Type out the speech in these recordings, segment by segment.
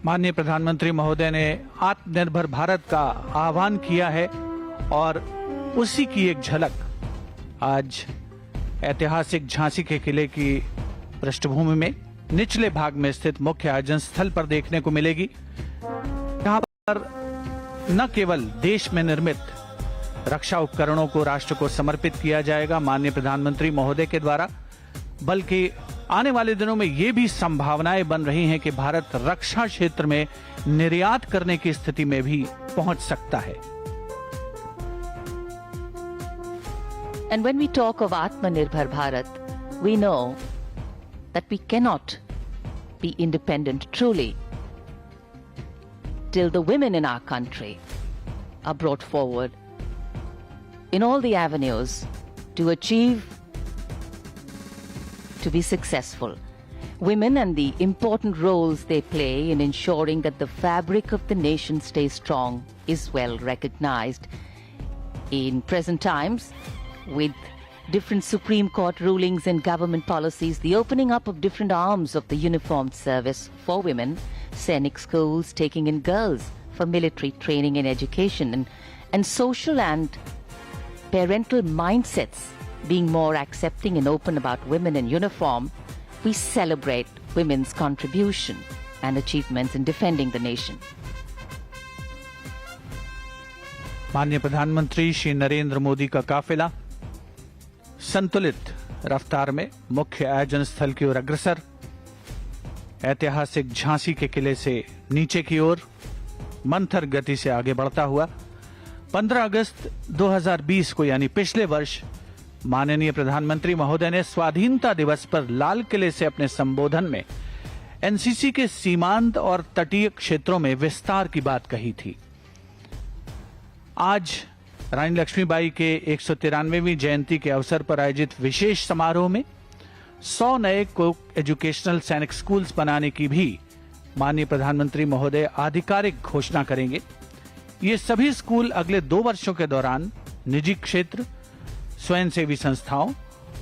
माननीय प्रधानमंत्री महोदय ने आत्मनिर्भर भारत का आह्वान किया है और उसी की एक झलक आज ऐतिहासिक झांसी के किले की पृष्ठभूमि में निचले भाग में स्थित मुख्य आयोजन स्थल पर देखने को मिलेगी। यहाँ पर न केवल देश में निर्मित रक्षा उपकरणों को राष्ट्र को समर्पित किया जाएगा माननीय प्रधानमंत्री महोदय के द्वारा, बल्कि आने वाले दिनों में ये भी संभावनाएं बन रही हैं कि भारत रक्षा क्षेत्र में निर्यात करने की स्थिति में भी पहुंच सकता है। And when we talk of Atmanirbhar Bharat, we know that we cannot be independent truly till the women in our country are brought forward in all the avenues to achieve, to be successful. Women and the important roles they play in ensuring that the fabric of the nation stays strong is well recognized. In present times, with different Supreme Court rulings and government policies, the opening up of different arms of the uniformed service for women, scenic schools taking in girls for military training and education, and social and parental mindsets being more accepting and open about women in uniform, we celebrate women's contribution and achievements in defending the nation. माननीय प्रधानमंत्री श्री नरेंद्र मोदी का काफिला संतुलित रफ्तार में मुख्य आयोजन स्थल की ओर अग्रसर, ऐतिहासिक झांसी के किले से नीचे की ओर मंथर गति से आगे बढ़ता हुआ 15 अगस्त 2020 को यानी पिछले वर्ष माननीय प्रधानमंत्री महोदय ने स्वाधीनता दिवस पर लाल किले से अपने संबोधन में एनसीसी के सीमांत और तटीय क्षेत्रों में विस्तार की बात कही थी। आज रानी लक्ष्मीबाई के 193वीं जयंती के अवसर पर आयोजित विशेष समारोह में 100 नए को एजुकेशनल सैनिक स्कूल्स बनाने की भी माननीय प्रधानमंत्री महोदय आधिकारिक घोषणा करेंगे। ये सभी स्कूल अगले 2 वर्षों के दौरान निजी क्षेत्र, स्वयंसेवी संस्थाओं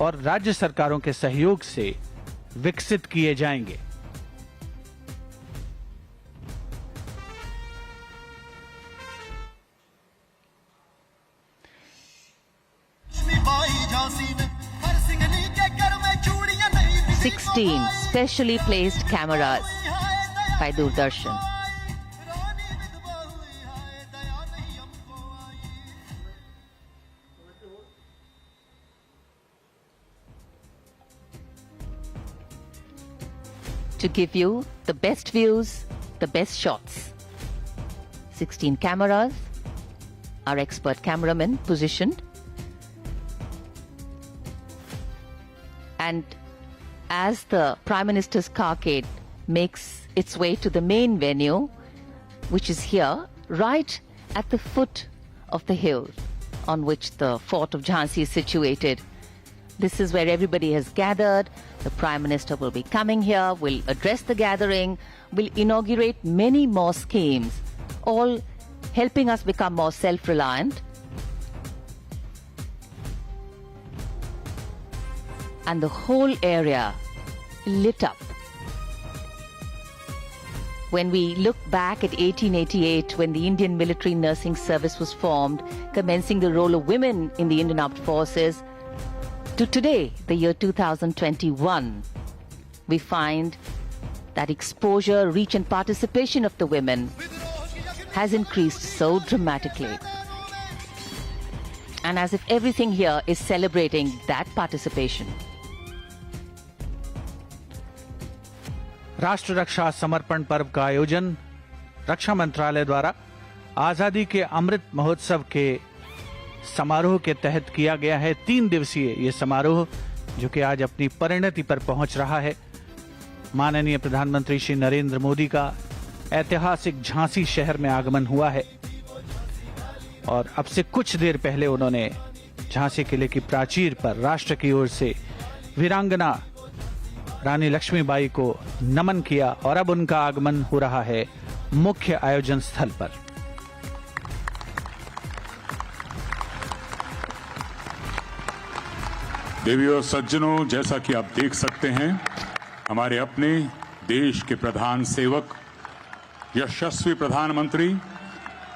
और राज्य सरकारों के सहयोग से विकसित किए जाएंगे। Sixteen specially placed cameras by Doordarshan. To give you the best views, the best shots. 16 cameras, our expert cameramen positioned. And as the Prime Minister's carcade makes its way to the main venue, which is here, right at the foot of the hill on which the fort of Jhansi is situated. This is where everybody has gathered. The Prime Minister will be coming here, will address the gathering, will inaugurate many more schemes, all helping us become more self-reliant. And the whole area lit up. When we look back at 1888, when the Indian Military Nursing Service was formed, commencing the role of women in the Indian Armed Forces, to today, the year 2021, we find that exposure, reach and participation of the women has increased so dramatically. And as if everything here is celebrating that participation. राष्ट्र रक्षा समर्पण पर्व का आयोजन रक्षा मंत्रालय द्वारा आजादी के अमृत महोत्सव के समारोह के तहत किया गया है। 3 दिवसीय ये समारोह जो कि आज अपनी परिणति पर पहुंच रहा है। माननीय प्रधानमंत्री श्री नरेंद्र मोदी का ऐतिहासिक झांसी शहर में आगमन हुआ है और अब से कुछ देर पहले उन्होंने झांसी किले की प्राचीर पर राष्ट्र की ओर से वीरांगना रानी लक्ष्मीबाई को नमन किया और अब उनका आगमन हो रहा है मुख्य आयोजन स्थल पर। देवी और सज्जनों, जैसा कि आप देख सकते हैं, हमारे अपने देश के प्रधान सेवक यशस्वी प्रधानमंत्री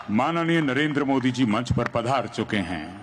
माननीय नरेंद्र मोदी जी मंच पर पधार चुके हैं।